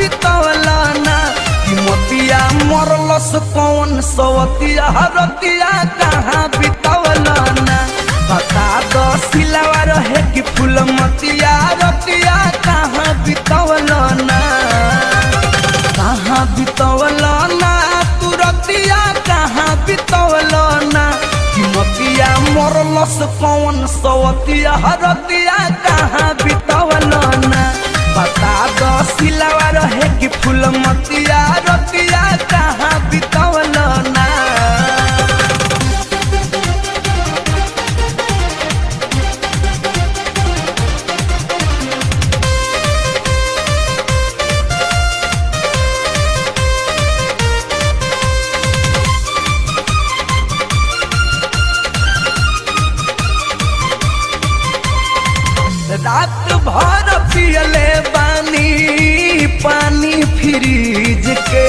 बितवलना कि मोतिया मरलस कौन सवतिया रतिया कहाँ बितवलना बता दो सिलवा रहे कि फूल मतिया रतिया कहाँ बितवलना कहाँ बितवलना तू रतिया कहाँ बितवलना कि मोतिया मरलस कौन सवतिया रतिया कहाँ बितवलना बता दो सिलवा रहे कि फूल मतिया रतिया कहाँ बितवलना रात भर पियले बानी पानी फ्रिज के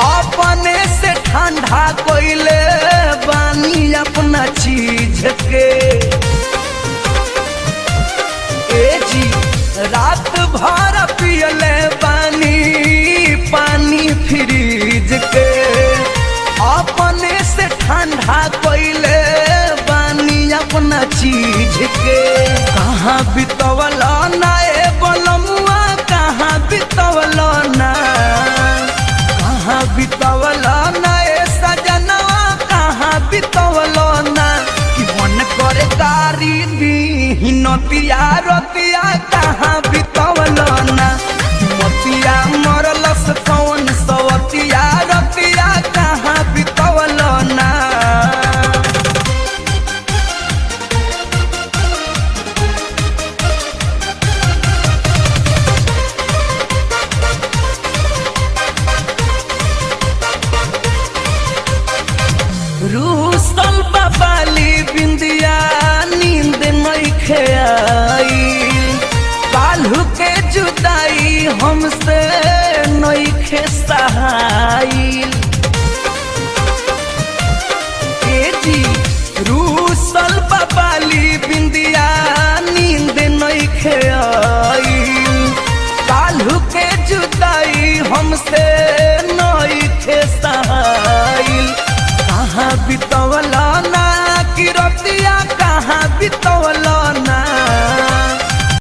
अपने से ठंडा कोइले बानी अपना चीज के ए जी रात भर पियले बानी पानी फ्रिज के अपने से ठंडा कोइले बानी अपना चीज के कहाँ बितवलना ए बलमुआ कहाँ बितवलना कहाँ बितवलना ए सजनवा कहाँ बितवलना कि मन करे कारी दी नतिया रतिया कहाँ बितवलना मोतिया मरलस कौन सवतिया रतिया कहाँ बितवलना रूसल बाबाली बिंदिया नींद नइखे आइल काल्हू के जुदाई हमसे नइखे सहाइल ए जी रूसल बाबाली बिंदिया नींद नइखे आइल काल्हू के जुदाई हमसे नइखे सहाइल कहाँ बितव